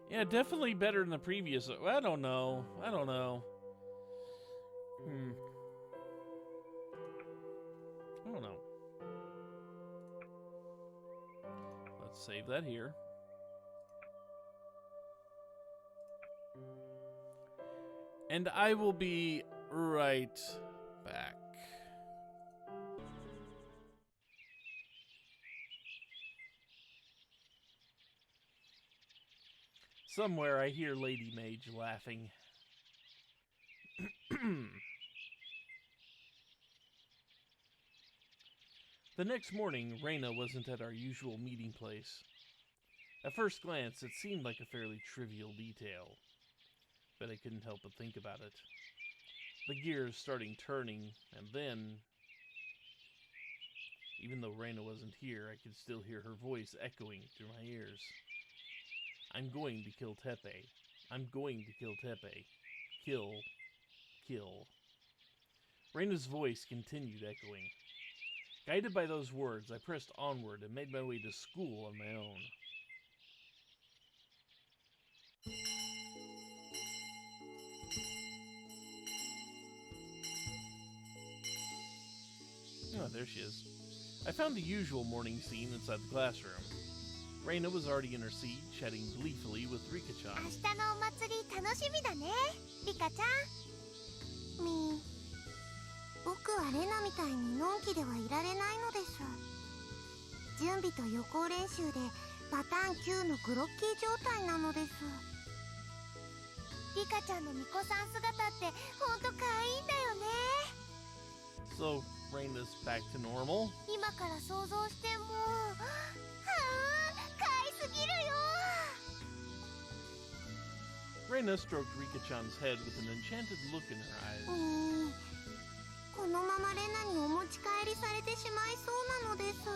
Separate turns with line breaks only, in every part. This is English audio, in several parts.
Yeah, definitely better than the previous. I don't know. I don't know. I don't know. Let's save that here. And I will be right back. Somewhere I hear Lady Mage laughing. The next morning, Reina wasn't at our usual meeting place. At first glance, it seemed like a fairly trivial detail, but I couldn't help but think about it. The gears starting turning, and then, even though Reina wasn't here, I could still hear her voice echoing through my ears. I'm going to kill Teppei. I'm going to kill Teppei. Kill. Kill. Reina's voice continued echoing. Guided by those words, I pressed onward and made my way to school on my own. Oh, there she is. I found the usual morning scene inside the classroom. Reina was already in her seat, chatting gleefully with Rika-chan.
明日のお祭り楽しみだね、リカちゃん。僕はレナみたいにのんきではいられないのです。準備と予行練習でパターン9のグロッキー状態なのです。リカちゃんの巫女さん姿ってほんと可愛いんだよね。
So, Reina's back to normal?
今から想像しても可愛すぎるよ。
Reina stroked Rika-chan's head with an enchanted look in her eyes.
このままレナにお持ち帰りされてしまいそうなのです。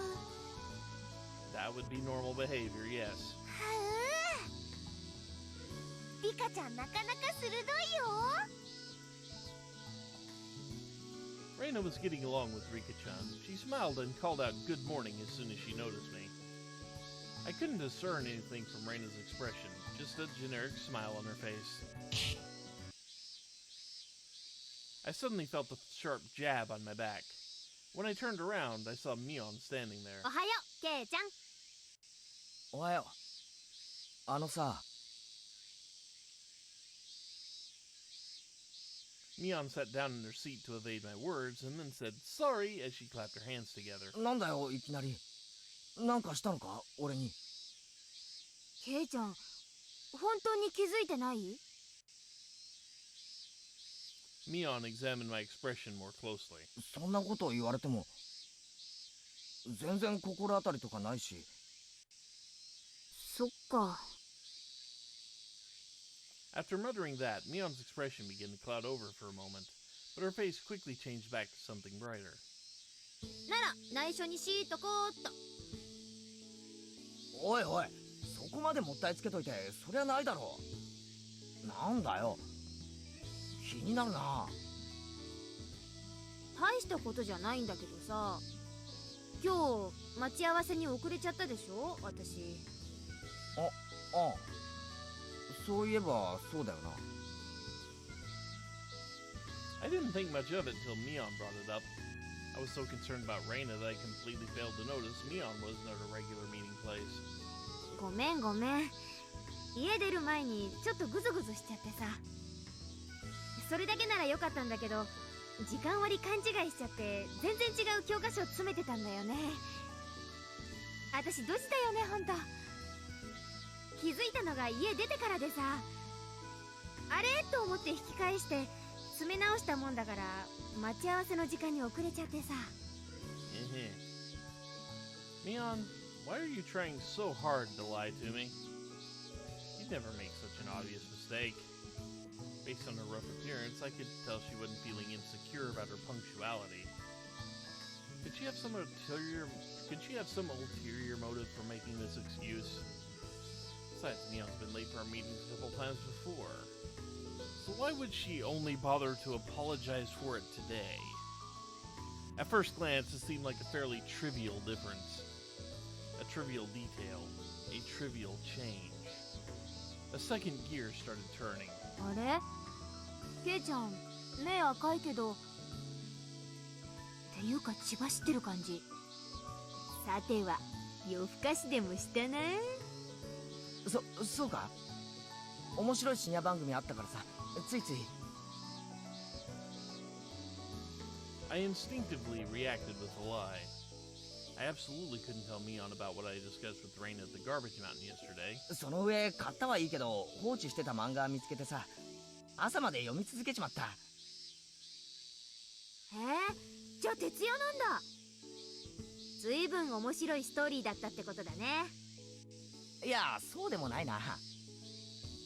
That would be normal behavior, yes.
リカちゃんなかなか鋭いよ。
Reina was getting along with Rika-chan. She smiled and called out good morning as soon as she noticed me. I couldn't discern anything from Reina's expression, just a generic smile on her face. I suddenly felt a sharp jab on my back. When I turned around, I saw Mion standing there.
おはよう、ケイちゃん。
おはよう。さ。
Mion sat down in her seat to evade my words and then said sorry as she clapped her hands together.
なんだよ、いきなり。なんかしたのか、俺に。
ケイちゃん、本当に気づいてない？
Mion examined my expression more closely.
そんなこと言われても、全然心当たりとかないし。
そっか。
After muttering that, Mion's expression began to cloud over for a moment, but her face quickly changed back to something brighter.
なら、内緒にしとこうっと。
おいおい、そこまでもったいつけといて、そりゃないだろう。なんだよ。気になるな。
大したことじゃないんだけどさ、今日待ち合わせに遅れちゃったでしょ、私。
ああ、そういえばそうだよな。
I didn't think much of it until Mion brought it up. I was so concerned about Reina that I completely failed to notice Mion wasn't at a regular meeting place.
ごめんごめん。家出る前にちょっとグズグズしちゃってさ。それだけならよかったんだけど、時間割勘違いしちゃって全然違う教科書詰めてたんだよね。私ドジだよね、ほんと。気づいたのが家出てからでさ、あれと思って引き返して詰め直したもんだから、待ち合わせの時間に遅れちゃってさ。
Mion, why are you trying so hard to lie to me? You'd never make such an obvious mistake. Based on her rough appearance, I could tell she wasn't feeling insecure about her punctuality. Could she have some ulterior motive for making this excuse? Besides, Mion's been late for our meetings a couple times before. So why would she only bother to apologize for it today? At first glance, it seemed like a fairly trivial difference. A trivial detail. A trivial change. A second gear started turning.
あれケイちゃん目赤いけどっていうか血走ってる感じ。さては夜更かしでもしたな。
そうか。面白い深夜番組あったからさ、ついつい。
I instinctively reacted with a lie. I absolutely couldn't tell Mion about what I discussed with Rain at the garbage mountain yesterday.
その上買ったはいいけど放置してた漫画見つけてさ、朝まで読み続けちまった。
へえ、じゃあ徹夜なんだ。ずいぶん面白いストーリーだったってことだね。
いや、そうでもないな。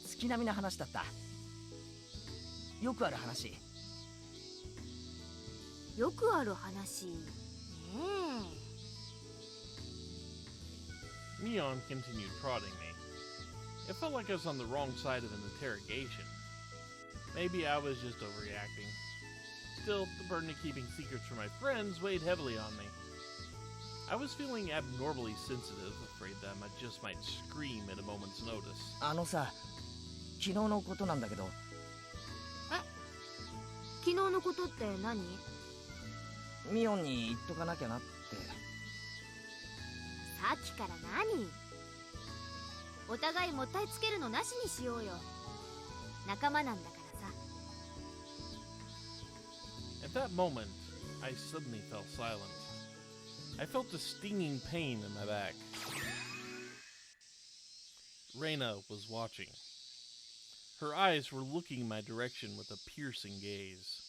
月並みな話だった。よくある話。
よくある話ねえ。
Mion continued prodding me. It felt like I was on the wrong side of an interrogation. Maybe I was just overreacting. Still, the burden of keeping secrets from my friends weighed heavily on me. I was feeling abnormally sensitive, afraid that I just might scream at a moment's notice.
あのさ、昨日のことなんだけど。
昨日のことって何？
ミオンに言っとかなきゃなって。
さっきから何？お互いもったいつけるのなしにしようよ。仲間なんだからさ。
At that moment, I suddenly fell silent. I felt a stinging pain in my back. Reina was watching. Her eyes were looking in my direction with a piercing gaze.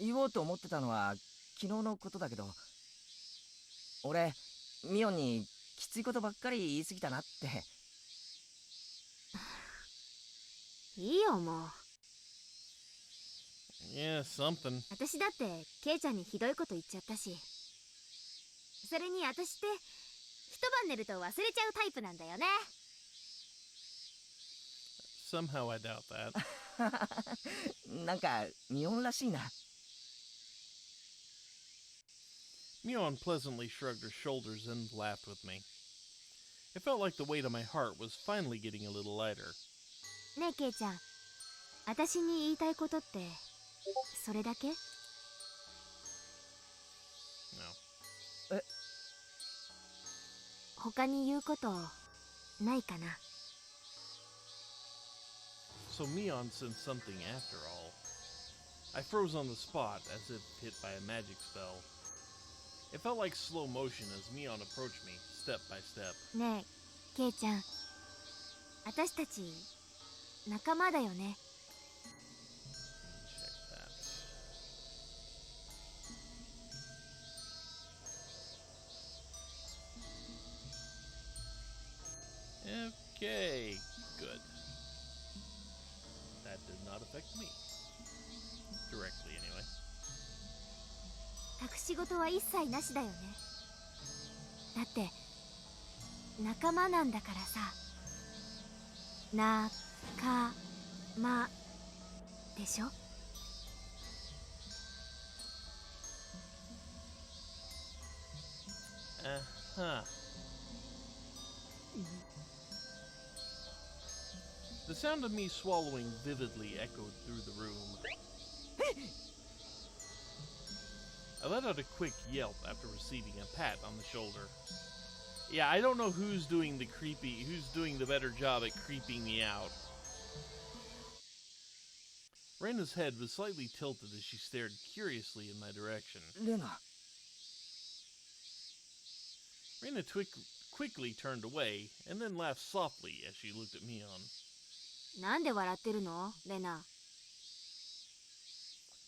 言おうと思ってたのは昨日のことだけど、俺ミオンにきついことばっかり言い過ぎたなって。
いいよもう。
Yeah, something.
私だってケイちゃんにひどいこと言っちゃったし。それに私って一晩寝ると忘れちゃうタイプなんだよね。
Somehow I doubt that.
なんかミオンらしいな。
Mion pleasantly shrugged her shoulders and laughed with me. It felt like the weight of my heart was finally getting a little lighter.
ねえケイちゃん、私に言いたいことってそれだけ？
No.
他に言うことないかな。
So Mion sensed something after all. I froze on the spot as if hit by a magic spell. It felt like slow motion as Mion approached me, step by step.
ねえケイちゃん、私たち仲間だよね。
Check that. Okay, good. That did not affect me. Directly, anyway.
隠し事は一切なしだよね。だって仲間なんだからさ。仲間でしょ。
Uh-huh. The sound of me swallowing vividly echoed through the room. I let out a quick yelp after receiving a pat on the shoulder. Yeah, I don't know who's doing the better job at creeping me out. Reina's head was slightly tilted as she stared curiously in my direction.
レナ。
Reina quickly turned away and then laughed softly as she looked at Mion.
なんで笑ってるのレナ。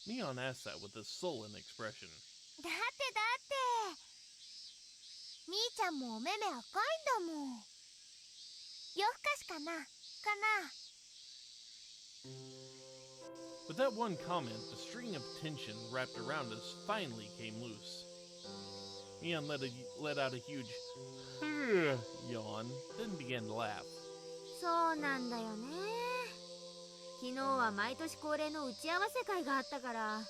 Mion asked that with a sullen expression.
だってみーちゃんもお目目赤いんだもん。夜更かしかなかな。
With that one comment, the string of tension wrapped around us finally came loose. Mion let out a huge yawn, then began to laugh.
そうなんだよね。昨日は毎年恒例の打ち合わせ会があったから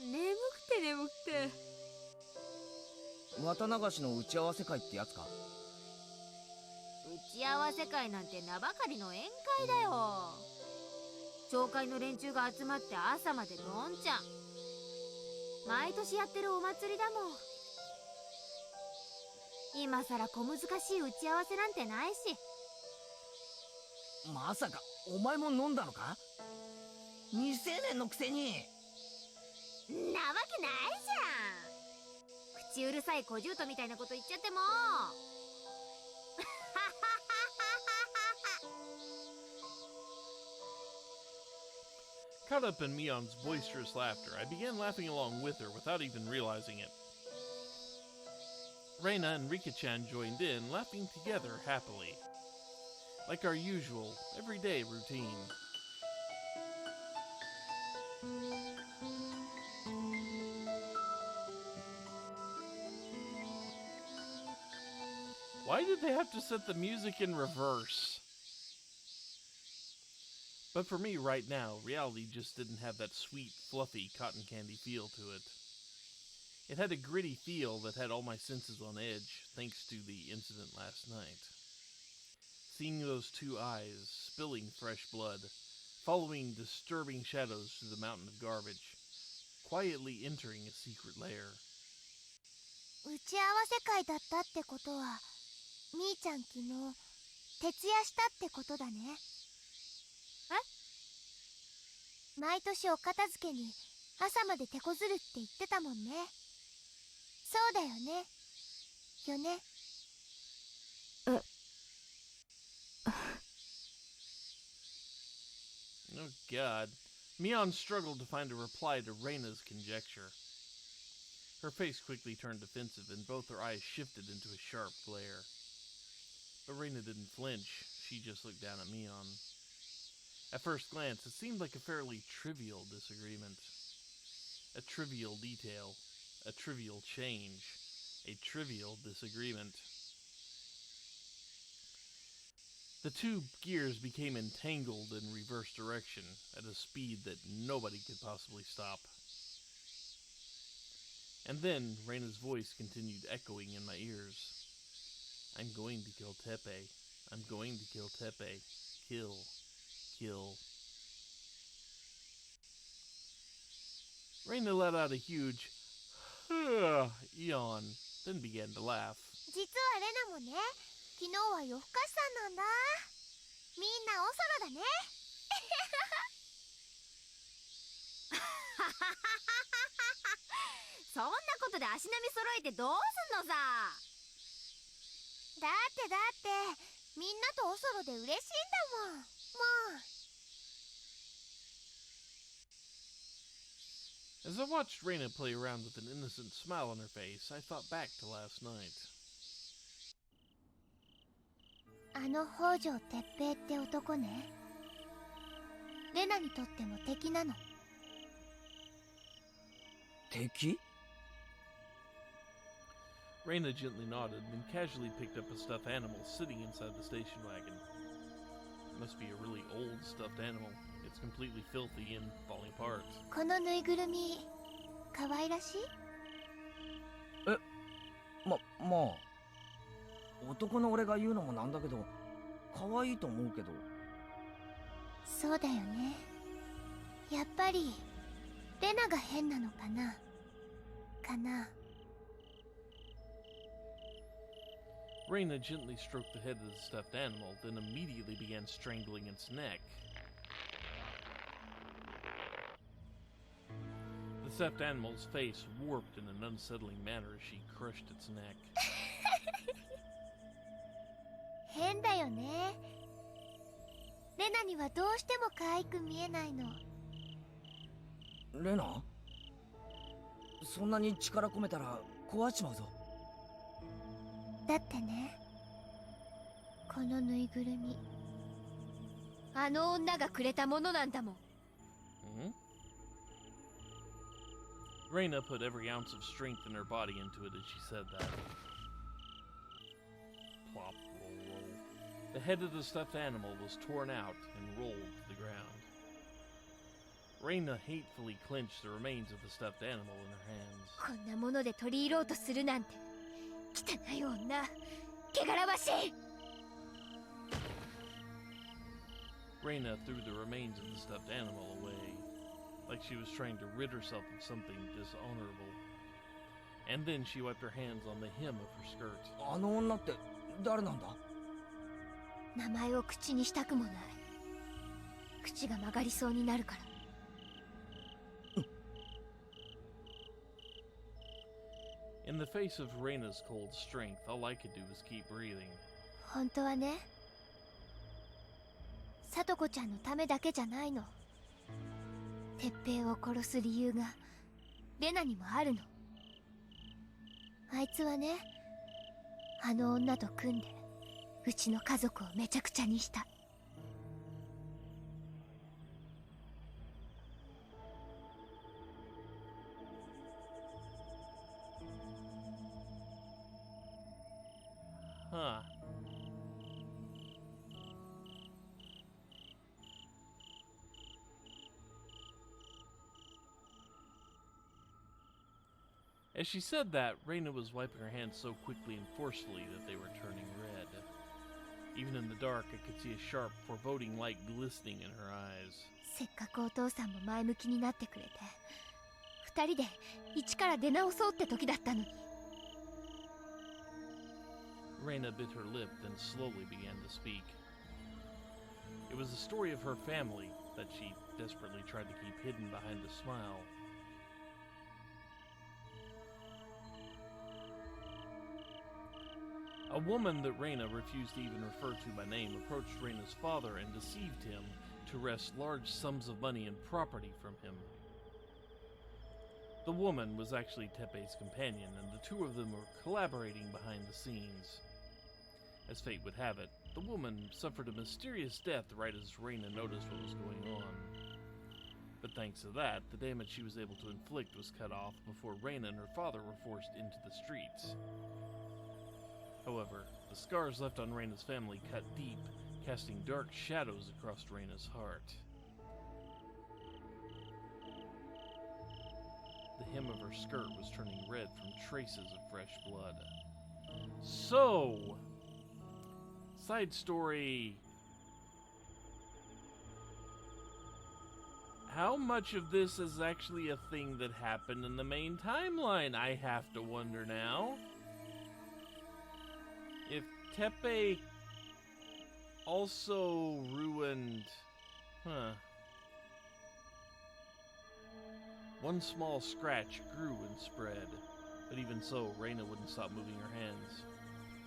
眠くて。
綿流しの打ち合わせ会ってやつか。
打ち合わせ会なんて名ばかりの宴会だよ。町会の連中が集まって朝までどんちゃん。毎年やってるお祭りだもん。今さら小難しい打ち合わせなんてないし。
まさかお前も飲んだのか？未成年のくせに。
なわけないじゃん。口うるさい小獣みたいなこと言っちゃっても。
Caught up in Mion's boisterous laughter, I began laughing along with her without even realizing it. Reina and Rika-chan joined in, laughing together happily. Like our usual, everyday routine. Why did they have to set the music in reverse? But for me right now, reality just didn't have that sweet, fluffy, cotton candy feel to it. It had a gritty feel that had all my senses on edge, thanks to the incident last night. Seeing those two eyes, spilling fresh blood, following disturbing shadows through the mountain of garbage, quietly entering a secret lair.
打ち合わせ会だったってことは、みーちゃん昨日徹夜したってことだね。え？毎年お片付けに朝まで手こずるって言ってたもんね。そうだよね。よね。
Oh God. Mion struggled to find a reply to Reina's conjecture. Her face quickly turned defensive, and both her eyes shifted into a sharp glare. But Reina didn't flinch. She just looked down at Mion. At first glance, it seemed like a fairly trivial disagreement. A trivial detail. A trivial change. A trivial disagreement. The two gears became entangled in reverse direction at a speed that nobody could possibly stop. And then Reina's voice continued echoing in my ears. I'm going to kill Tepe. I'm going to kill Tepe. Kill. Kill. Reina let out a huge yawn, then began to laugh.
実はレナもね、昨日は夜更かしさんなんだ。みんなおそろだね。
そんなことで足並み揃えてどうすんのさ。
だってみんなとおそろで嬉しいんだもん。もう。
As I watched Reina play around with an innocent smile on her face, I thought back to last night.
あの北条哲平って男ね。レナにとっても敵なの。
敵？
Reina gently nodded and casually picked up a stuffed animal sitting inside the station wagon. It must be a really old stuffed animal. It's completely filthy and falling apart.
このぬいぐるみ、可愛らしい？
まあ男の俺が言うのもなんだけど可愛いと思うけど。
そうだよね。やっぱりレナが変なのかな。
Reina gently stroked the head of the stuffed animal, then immediately began strangling its neck. The stuffed animal's face warped in an unsettling manner as she crushed its neck.
変だよね。レナにはどうしても可愛く見えないの。
レナ？そんなに力込めたら壊しちまうぞ。
だってね、このぬいぐるみ、
あの女がくれたものなんだもん。
Reina put every ounce of strength in her body into it as she said that. Plop, roll, roll. The head of the stuffed animal was torn out and rolled to the ground. Reina hatefully clenched the remains of the stuffed animal in her hands.
こんなもので取り入ろうとするなんて。汚い女。汚らわしい。
Reina threw the remains of the stuffed animal away, like she was trying to rid herself of something dishonorable. And then she wiped her hands on the hem of her skirt.
あの女って誰なんだ？
名前を口にしたくもない。口が曲がりそうになるから。
In the face of Reina's cold strength, all I could do was keep breathing.
本当はね、さとこちゃんのためだけじゃないの。鉄平を殺す理由がレナにもあるの。あいつはね、あの女と組んでうちの家族をめちゃくちゃにした。
Huh. As she said that, Reina was wiping her hands so quickly and forcefully that they were turning red. Even in the dark, I could see a sharp, foreboding light glistening in her eyes.
せっかくお父さんも前向きになってくれて、二人で一から出直そうって時だったのに。
Reina bit her lip, then slowly began to speak. It was the story of her family that she desperately tried to keep hidden behind a smile. A woman that Reina refused to even refer to by name approached Reina's father and deceived him to wrest large sums of money and property from him. The woman was actually Teppei's companion, and the two of them were collaborating behind the scenes. As fate would have it, the woman suffered a mysterious death right as Reina noticed what was going on. But thanks to that, the damage she was able to inflict was cut off before Reina and her father were forced into the streets. However, the scars left on Reina's family cut deep, casting dark shadows across Reina's heart. The hem of her skirt was turning red from traces of fresh blood. So, side story. How much of this is actually a thing that happened in the main timeline? I have to wonder now. If Teppei also ruined... One small scratch grew and spread, but even so, Reina wouldn't stop moving her hands.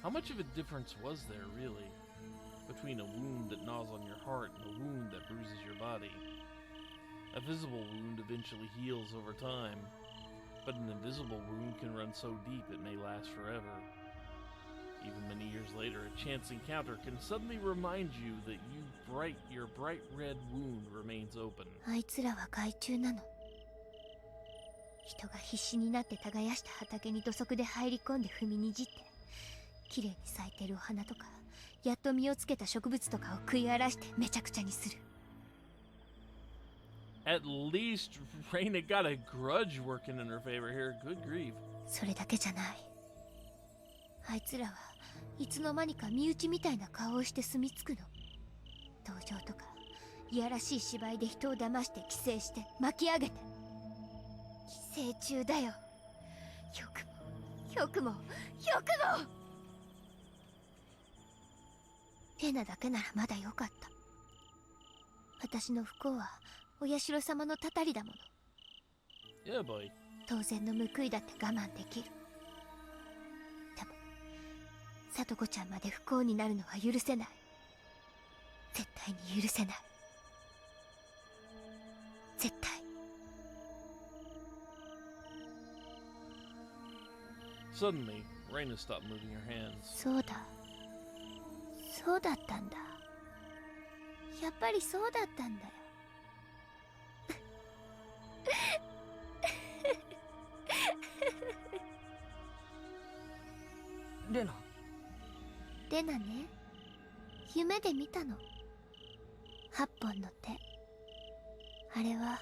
How much of a difference was there, really, between a wound that gnaws on your heart and a wound that bruises your body? A visible wound eventually heals over time, but an invisible wound can run so deep it may last forever. Even many years later, a chance encounter can suddenly remind you that your bright red wound remains open.
あいつらは害虫なの。人が必死になって耕した畑に土足で入り込んで踏みにじって、綺麗に咲いてるお花とか、やっと実をつけた植物とかを食い荒らしてめちゃくちゃにする。
At least Reina got a grudge working in her favor here. Good grief.
それだけじゃない。あいつらはいつの間にか身内みたいな顔をして住み着くの。道場とかいやらしい芝居で人を騙して寄生して巻き上げて。寄生虫だよ。よくもレナだけならまだよかった。私の不幸はお社様のたたりだもの。
Yeah, boy.
当然の報いだって我慢できる。でもさとこちゃんまで不幸になるのは許せない。絶対に許せない。絶対。
Suddenly, Reina stopped moving her hands.
そうだったんだ。やっぱりそうだったんだよ。
レナ。
レナね、夢で見たの。8本の手。あれは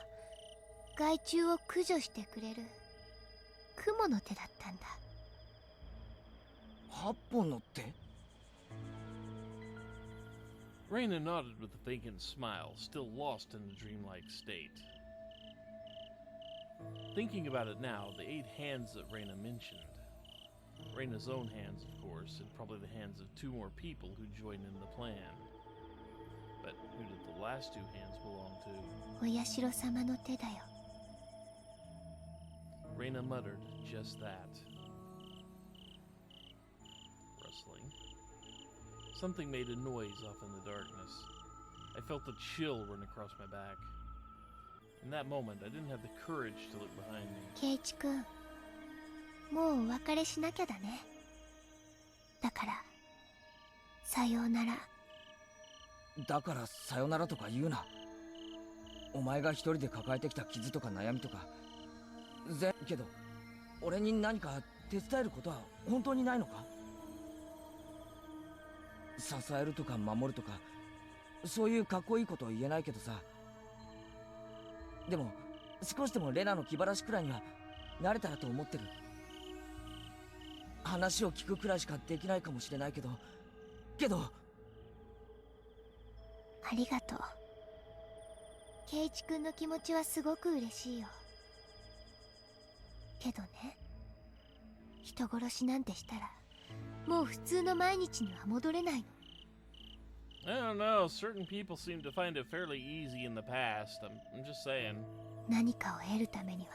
害虫を駆除してくれる雲の手だったんだ。
8本の手？
Reina nodded with a vacant smile, still lost in a dreamlike state. Thinking about it now, the 8 hands that Reina mentioned. Reina's own hands, of course, and probably the hands of 2 more people who joined in the plan. But who did the last 2 hands belong to?
お社様の手だよ。
Reina muttered just that. Rustling. Something made a noise off in the darkness. I felt a chill run across my back. In that moment, I didn't have the courage to look behind me.
ケイチ君、もうお別れしなきゃだね。だから、さようなら。
だからさよならとか言うな。お前が一人で抱えてきた傷とか悩みとかけど俺に何か手伝えることは本当にないのか？支えるとか守るとかそういうかっこいいこと言えないけどさ、でも少しでもレナの気晴らしくらいには慣れたらと思ってる。話を聞くくらいしかできないかもしれないけど
ありがとう。ケイチ君の気持ちはすごく嬉しいよ。けどね、人殺しなんてしたらもう普通の毎日には戻れないの。
I don't know, certain people seem to find it fairly easy in the past. I'm just saying.
何かを得るためには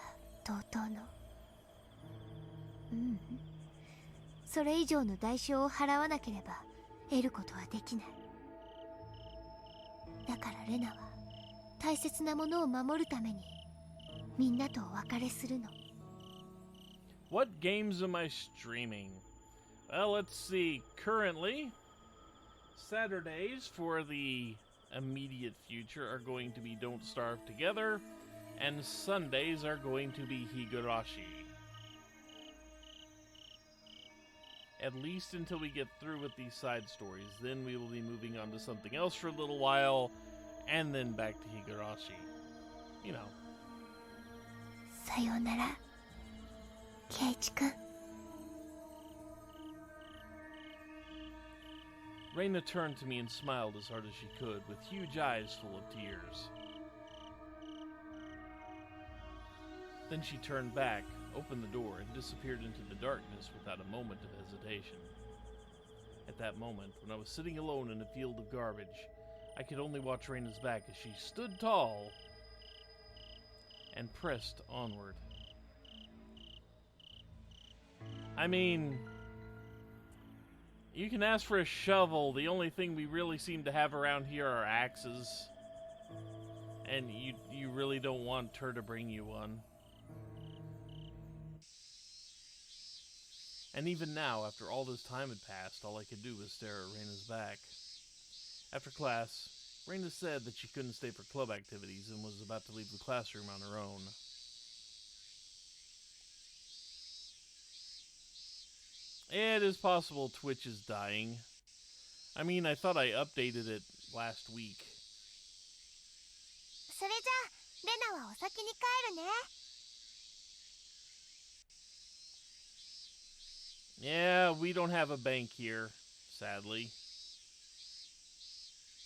同等のそれ以上の代償を払わなければ得ることはできない。だからレナは大切なものを守るためにみんなとお別れするの。
What games am I streaming? Well, let's see. Currently, Saturdays for the immediate future are going to be Don't Starve Together, and Sundays are going to be Higurashi. At least until we get through with these side stories. Then we will be moving on to something else for a little while, and then back to Higurashi. You know.
さようなら、ケイチ君。
Reina turned to me and smiled as hard as she could, with huge eyes full of tears. Then she turned back, opened the door, and disappeared into the darkness without a moment of hesitation. At that moment, when I was sitting alone in a field of garbage, I could only watch Reina's back as she stood tall and pressed onward. I mean, you can ask for a shovel. The only thing we really seem to have around here are axes. And you really don't want her to bring you one. And even now, after all this time had passed, all I could do was stare at Reina's back. After class, Reina said that she couldn't stay for club activities and was about to leave the classroom on her own. It is possible Twitch is dying. I mean, I thought I updated it last week.
それじゃあレナはお先に帰るね。
Yeah, we don't have a bank here, sadly.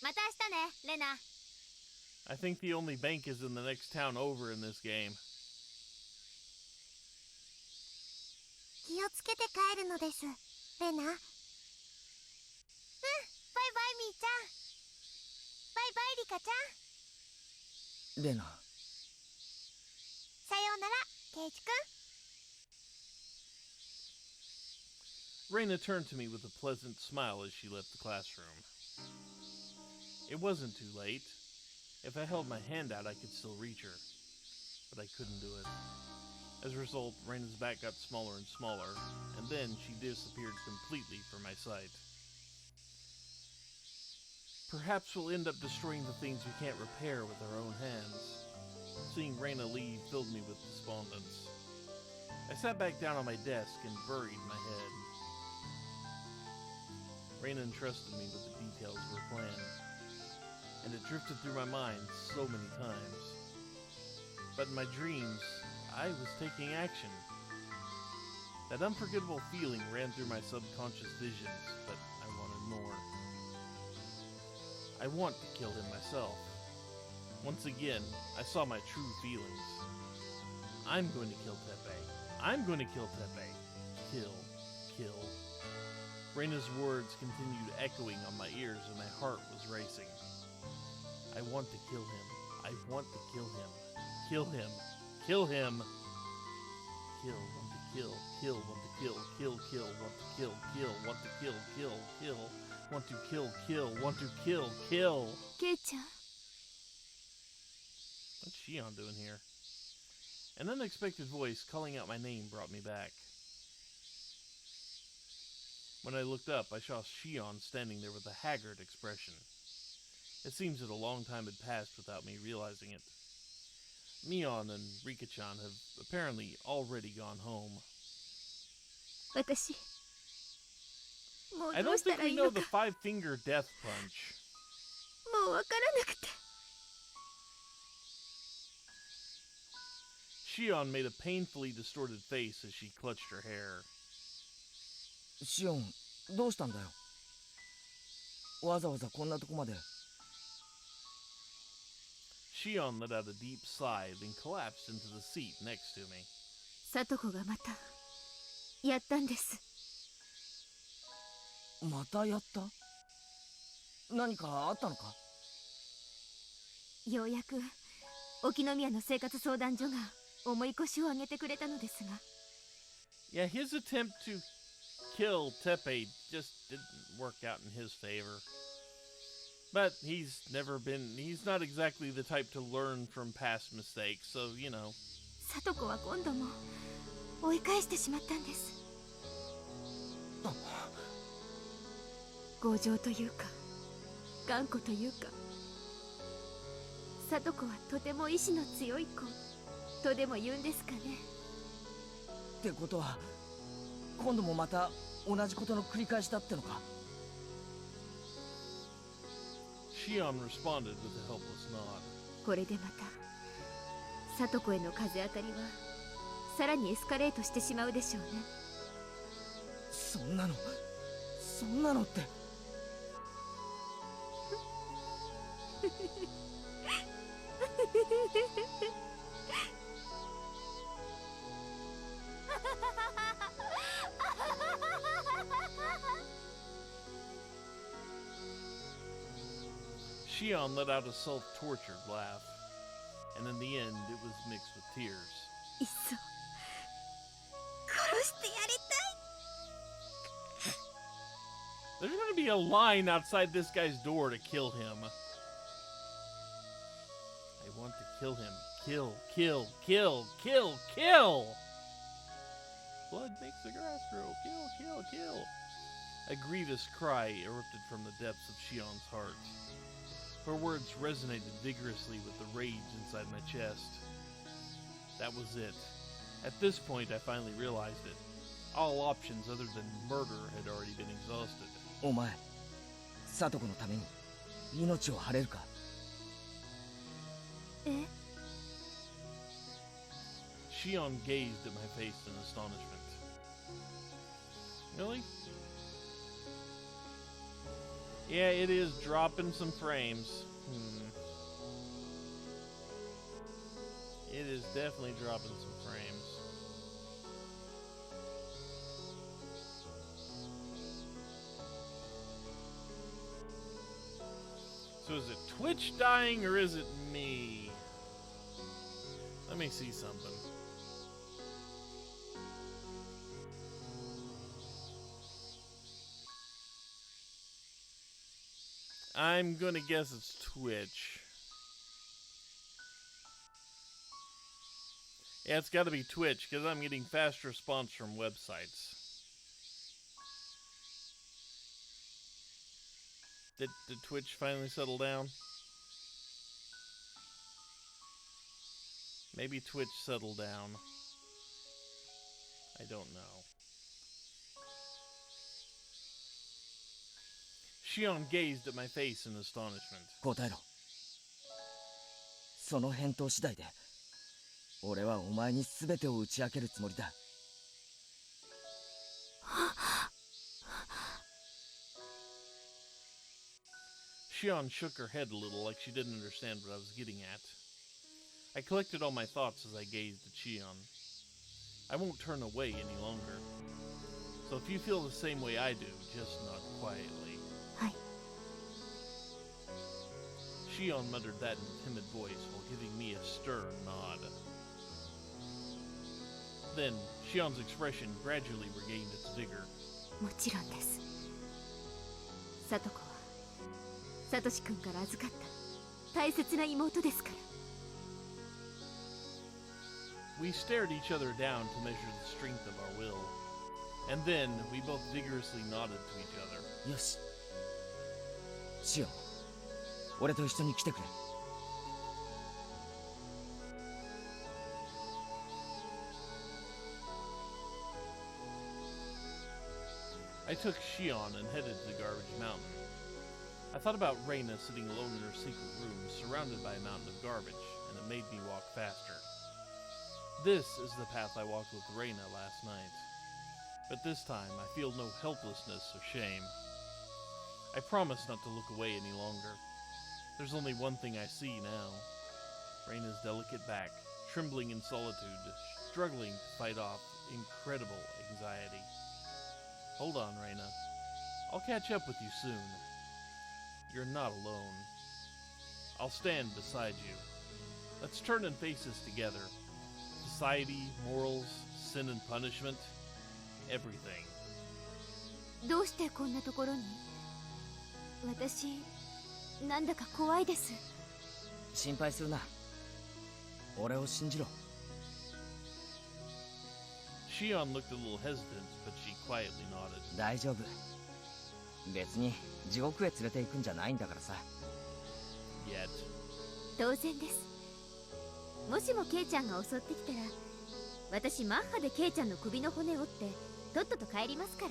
また明日ね、レナ。
I think the only bank is in the next town over in this game.
気をつけて帰るのです、レナ。バイバイミーちゃん。バイバイリカちゃん。
レナ。
さようなら、ケイチ君。
Reina turned to me with a pleasant smile as she left the classroom. It wasn't too late. If I held my hand out, I could still reach her. But I couldn't do it. As a result, Reina's back got smaller and smaller, and then she disappeared completely from my sight. Perhaps we'll end up destroying the things we can't repair with our own hands. Seeing Reina leave filled me with despondence. I sat back down on my desk and buried my head. Reina entrusted me with the details of her plan, and it drifted through my mind so many times. But in my dreams, I was taking action. That unforgettable feeling ran through my subconscious visions, but I wanted more. I want to kill him myself. Once again, I saw my true feelings. I'm going to kill Teppei. I'm going to kill Teppei. Kill. Kill. Reina's words continued echoing on my ears and my heart was racing. I want to kill him. I want to kill him. Kill him. Kill him. Kill. Want to kill. Kill. Want to kill. Kill. Kill. Want to kill. Kill. Want to kill. Kill. Kill. Want to kill. Kill. Want to kill. Kill.
ケイちゃん
What's Shion doing here? An unexpected voice calling out my name brought me back. When I looked up, I saw Shion standing there with a haggard expression. It seems that a long time had passed without me realizing it. Mion and Rika-chan have apparently already gone home.
私もう
I
どう
don't
した
think
らい
we
い
know
のか
the five-finger death punch.
もうわからなくて
Shion made a painfully distorted face as she clutched her hair.
シオン、どうしたんだよ。わざわざこんなとこまで。
Shion let out a deep sigh, then collapsed into the seat next to me.
サトコがまたやったんです。
またやった？何かあったのか？
ようやく沖宮の生活相談所が重い腰を上げてくれたのですが。
Yeah, his attempt to kill Teppei just didn't work out in his favor. But he's not exactly the type to learn from past mistakes, so, you know.
サトコは今度も追い返してしまったんです。強情というか頑固というか、サトコはとても意志の強い子とでも言うんですかね。
ってことは今度もまた同じことの繰り返しだってのか。
Shion responded with a helpless nod.
これでまたサトコへの風当たりはさらにエスカレートしてしまうでしょうね。
そんなのって。
Shion let out a self-tortured laugh, and in the end, it was mixed with tears.
いっそ殺してやり
There's gonna be a line outside this guy's door to kill him. I want to kill him. Kill, kill, kill, kill, kill! Blood makes the grass grow. Kill, kill, kill! A grievous cry erupted from the depths of Shion's heart. Her words resonated vigorously with the rage inside my chest. That was it. At this point, I finally realized it. All options other than murder had already been exhausted.
お前、サトコのために命を張れるか。
え
Shion gazed at my face in astonishment. Really? Yeah, it is dropping some frames. It is definitely dropping some frames. So is it Twitch dying or is it me? Let me see something. I'm gonna guess it's Twitch. Yeah, it's gotta be Twitch, because I'm getting fast response from websites. Did Twitch finally settle down? Maybe Twitch settled down. I don't know. Shion gazed at my face in astonishment.
答えろ。その返答次第で俺はお前に全てを打ち明けるつもりだ。
Shion shook her head a little like she didn't understand what I was getting at. I collected all my thoughts as I gazed at Shion. I won't turn away any longer. So if you feel the same way I do, just not quietly.
Hi.
Shion muttered that in a timid voice while giving me a stern nod. Then, Shion's expression gradually regained its vigor.
もちろんです。サトコはサトシ君から預かった大切な妹ですから。
We stared each other down to measure the strength of our will, and then we both vigorously nodded to each other.
よし。シオン、俺と一緒に来てくれ。
I took Shion and headed to the garbage mountain. I thought about Reina sitting alone in her secret room, surrounded by a mountain of garbage, and it made me walk faster. This is the path I walked with Reina last night. But this time, I feel no helplessness or shame. I promise not to look away any longer. There's only one thing I see now. Reina's delicate back, trembling in solitude, struggling to fight off incredible anxiety. Hold on, Reina. I'll catch up with you soon. You're not alone. I'll stand beside you. Let's turn and face this together. Society, morals, sin and punishment, everything.
どうしてこんなところに？私、なんだか怖いです。
心配するな。俺を信じろ。
Shion looked a little hesitant, but she quietly nodded.
大丈夫。別に地獄へ連れて行くんじゃないんだからさ。
Yet.
当然です。もしもケイちゃんが襲ってきたら、私マッハでケイちゃんの首の骨折ってとっとと帰りますから。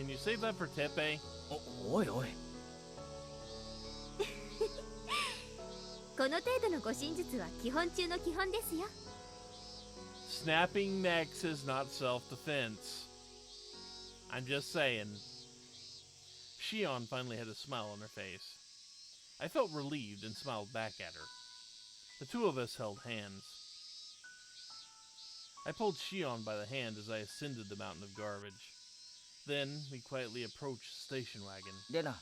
Can you save that for Tepe?
おいおい。
この程度の護身術は基本中の基本ですよ。
Snapping necks is not self-defense. I'm just saying. Shion finally had a smile on her face. I felt relieved and smiled back at her. The two of us held hands. I pulled Shion by the hand as I ascended the mountain of garbage. Then we quietly approached the station wagon.
レナ、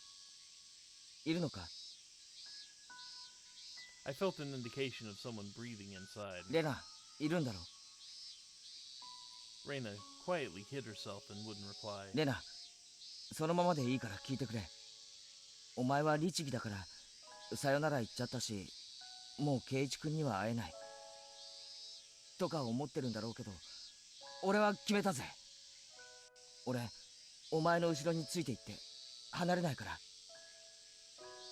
いるのか？
I felt an indication of someone breathing inside.
レナ、いるんだろ？
Reina quietly hid herself and wouldn't reply.
レナ、そのままでいいから聞いてくれ。お前は律儀だからさよなら言っちゃったし、もう圭一君には会えないとか思ってるんだろうけど、俺は決めたぜ。俺、お前の後ろについていって離れないから。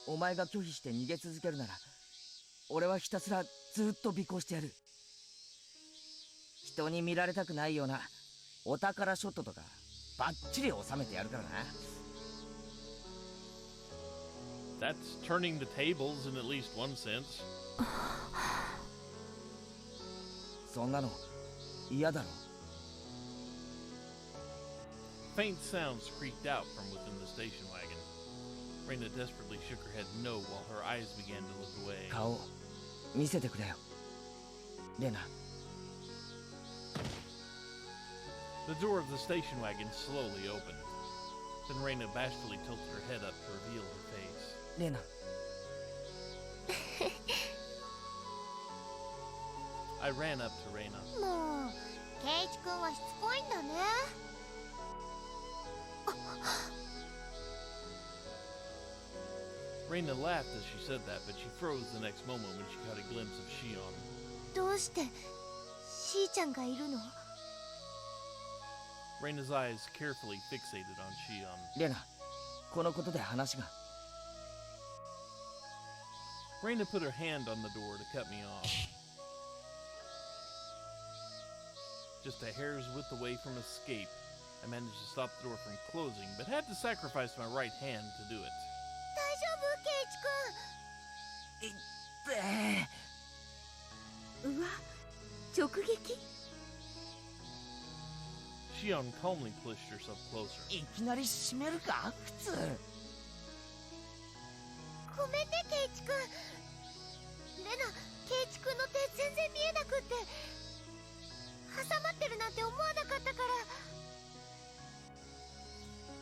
お前が拒否して逃げ続けるなら、俺はひたすらずっと尾行してやる。人に見られたくないようなお宝ショットとかバッチリ収めてやるからな。
That's turning the tables in at least one sense.
そんなの嫌だろ。
Faint sounds creaked out from within the station wagon. Reina desperately shook her head no while her eyes began to look away.
顔見せてくれよ、レナ。
The door of the station wagon slowly opened. Then Reina bashfully tilted her head up to reveal her face.
レナ。
I ran up to Reina.
もうケイチ君はしつこいんだね。
Reina laughed as she said that, but she froze the next moment when she caught a glimpse of Shion.
どうしてしーちゃんがいるの？
Reina's eyes carefully fixated on Shion.
レナ、このことで話が。
Reina put her hand on the door to cut me off. Just a hair's width away from escape, I managed to stop the door from closing, but had to sacrifice my right hand to do it.
大丈夫ケイチ君？
うわ、直撃？
Shion calmly pushed herself closer.
いきなり閉めるか？普通。
ごめんねケイチくん。レナ、ケイチくんの手全然見えなくって、挟まってるなんて思わなかったから。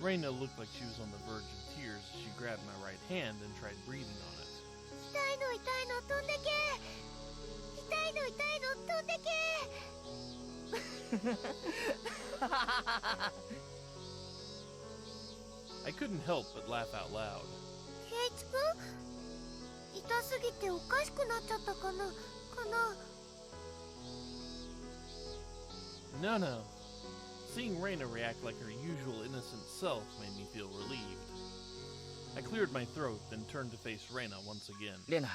Reina looked like she was on the verge of tears as she grabbed my right hand and tried breathing on it.
痛いの痛いの飛んでけ。痛いの痛いの飛んでけ。
I couldn't help but laugh out loud.
ケイチくん、痛すぎておかしくなっちゃったかな。
No, no. Seeing Reina react like her usual innocent self made me feel relieved. I cleared my throat, then turned to face Reina once again.
レナ、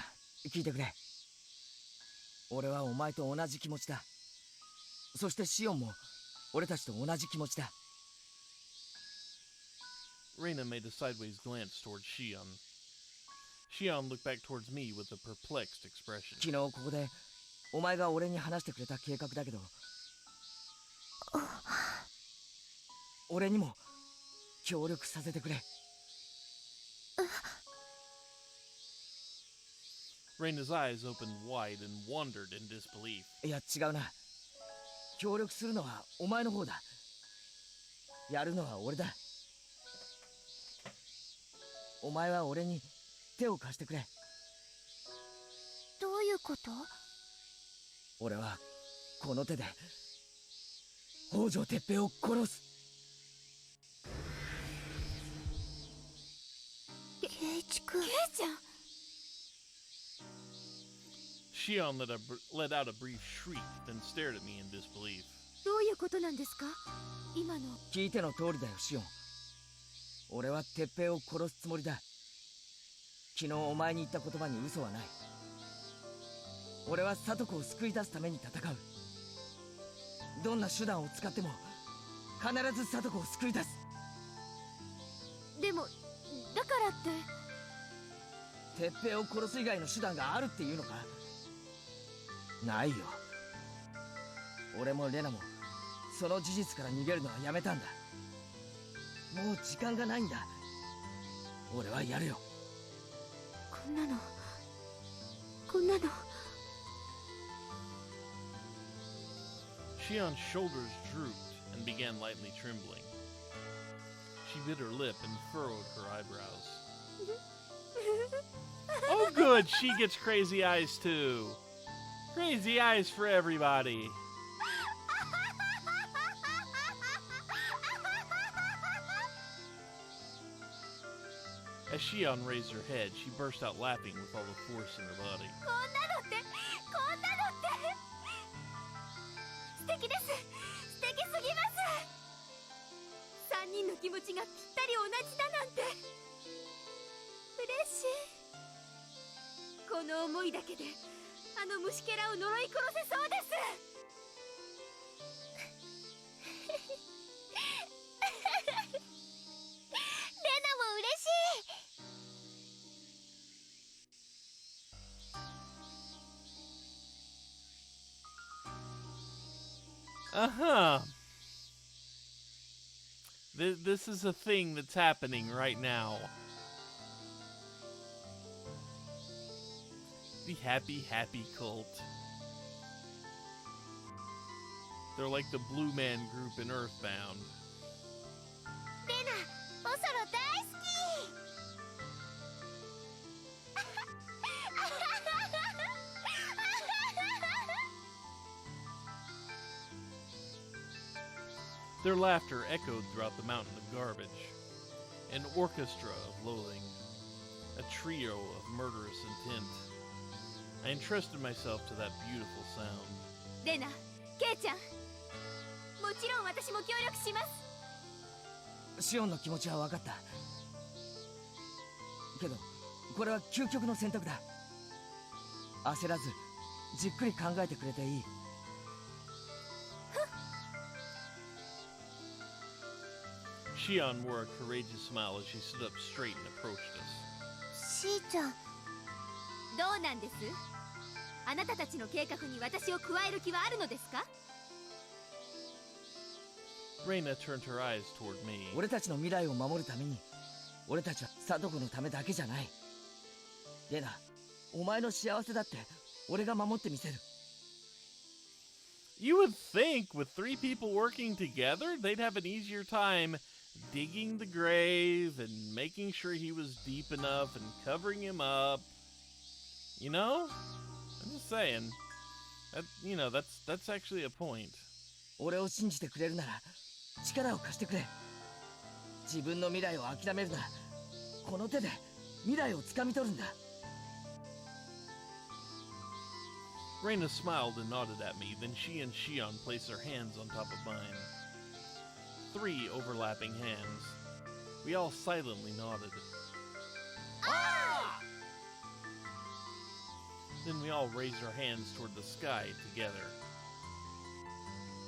聞いてくれ。俺はお前と同じ気持ちだ。そしてシオンも俺たちと同じ気持ちだ。
Reina made a sideways glance towards Shion. Shion looked back towards me with a perplexed expression.
昨日ここでお前が俺に話してくれた計画だけど、俺にも協力させてくれ。
Reina's eyes opened wide and wandered in disbelief.
いや違うな。協力するのはお前の方だ。やるのは俺だ。お前は俺に手を貸してくれ。
どういうこと？
俺はこの手で北条哲平を殺す。
ケイチくん。
ケイちゃん。
Shion let out a brief shriek, then stared at me in disbelief.
どういうことなんですか？今の。
聞いての通りだよ、シオン。俺は哲平を殺すつもりだ。昨日お前に言った言葉に嘘はない。俺は聡子を救い出すために戦う。どんな手段を使っても必ず聡子を救い出す。
でもだからって
哲平を殺す以外の手段があるっていうのか？ないよ。俺もレナもその事実から逃げるのはやめたんだ。もう時間がないんだ。俺はやるよ。
こんなの。
Shion's shoulders drooped and began lightly trembling. She bit her lip and furrowed her eyebrows. Oh good, she gets crazy eyes too. Crazy eyes for everybody. As Shion raised her head, she burst out laughing with all the force in her body.
こんなのって素敵です。素敵すぎます。3人の気持ちがぴったり同じだなんて嬉しい。この思いだけであの虫けらを呪い殺せそうです。
レナも嬉しい。
Uh-huh. This is a thing that's happening right now. The Happy Happy Cult. They're like the Blue Man group in Earthbound.
レナ、おそろ大好き。
Their laughter echoed throughout the mountain of garbage. An orchestra of loathing. A trio of murderous intent. I entrusted myself to that beautiful sound.
レナ、ケイちゃん、もちろん私も協力します。
シオンの気持ちは分かった。けどこれは究極の選択だ。焦らずじっくり考えてくれていい。
Shion wore a courageous smile as she stood up straight and approached us.
しーちゃん。
どうなんです？あなたたちの計画に私を加える気はあるのですか？
Reina turned her eyes toward me.
俺たちの未来を守るために、俺たちは聡子のためだけじゃない。レナ、お前の幸せだって俺が守ってみせる。
You would think with 3 people working together, they'd have an easier time digging the grave and making sure he was deep enough and covering him up. You know? I'm just saying. That's actually a point.
俺を信じてくれるなら力を貸してくれ。自分の未来を諦めるな。この手で未来をつかみ取るんだ。
Reina smiled and nodded at me, then she and Shion placed their hands on top of mine. 3 overlapping hands. We all silently nodded.
Ah!
Then we all raised our hands toward the sky together.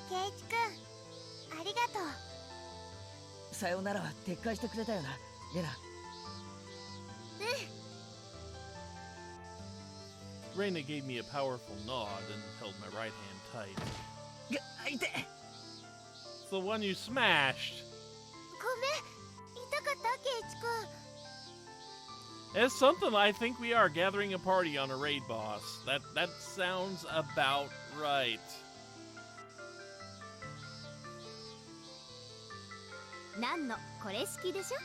ケイチくん、ありがとう。
さよならは撤回してくれたよな、レナ。
Reina gave me a powerful nod and held my right hand tight.
痛い。
It's the one you smashed.
ごめん、痛かったケイチくん。
It's something I think we are gathering a party on a raid boss. That sounds about right.
なんのこれ式でしょ。
痛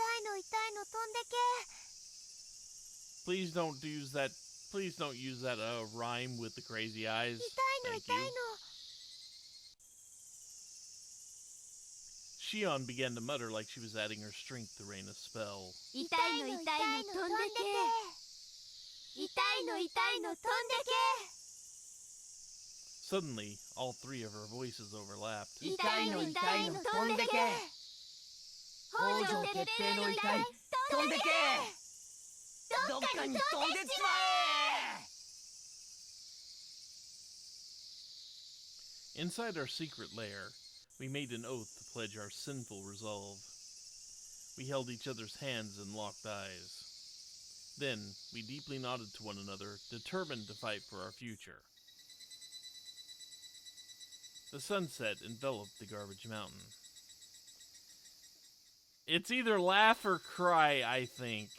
いの飛んでけ。
Please don't use that rhyme with the crazy eyes.
痛いの
Thank you. Shion began to mutter like she was adding her strength to Reina's spell.
痛いの飛んでけ。痛いの飛んでけ。
Suddenly, all 3 of our voices overlapped.
痛いの飛んでけ。北条決定の痛い飛んでけ。どっかに飛んでちまえ。
Inside our secret lair, we made an oath to pledge our sinful resolve. We held each other's hands and locked eyes. Then, we deeply nodded to one another, determined to fight for our future. The sunset enveloped the garbage mountain. It's either laugh or cry, I think.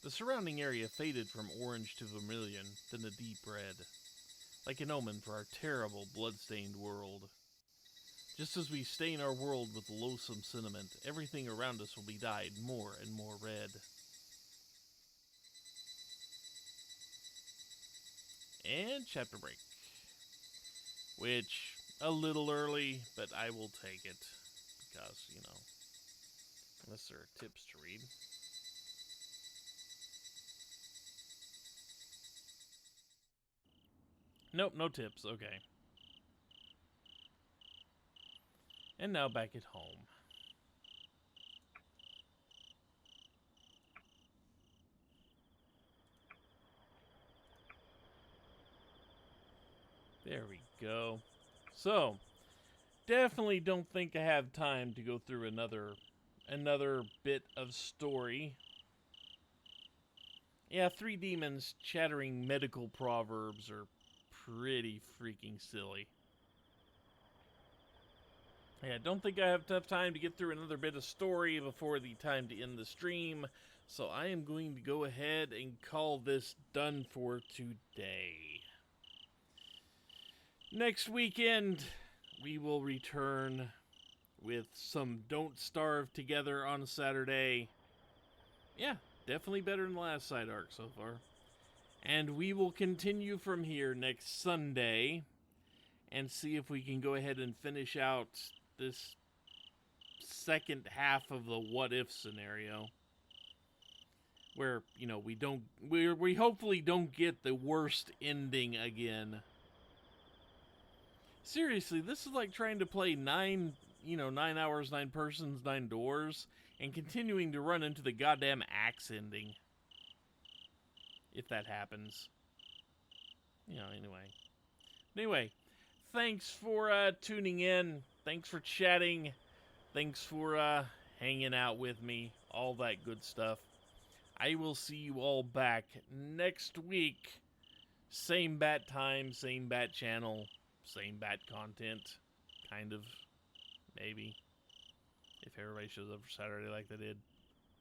The surrounding area faded from orange to vermilion, then a deep red, like an omen for our terrible, blood-stained world. Just as we stain our world with loathsome sentiment, everything around us will be dyed more and more red. And chapter break. Which, a little early, but I will take it. Because, unless there are tips to read. Nope, no tips. Okay. And now back at home. There we go. So, definitely don't think I have time to go through another bit of story. Yeah, 3 demons chattering medical proverbs are pretty freaking silly. Yeah, don't think I have enough time to get through another bit of story before the time to end the stream, so I am going to go ahead and call this done for today. Next weekend, we will return with some Don't Starve Together on Saturday. Yeah, definitely better than the last side arc so far. And we will continue from here next Sunday and see if we can go ahead and finish out this second half of the what if scenario. Where, we hopefully don't get the worst ending again. Seriously, this is like trying to play 9 hours, 9 persons, 9 doors, and continuing to run into the goddamn axe ending. If that happens. Anyway, thanks for tuning in. Thanks for chatting. Thanks for hanging out with me. All that good stuff. I will see you all back next week. Same bat time, same bat channel, same bat content. Kind of. Maybe. If everybody shows up for Saturday like they did.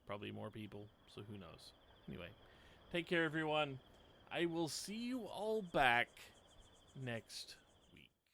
probably more people, so who knows. Anyway, take care, everyone. I will see you all back next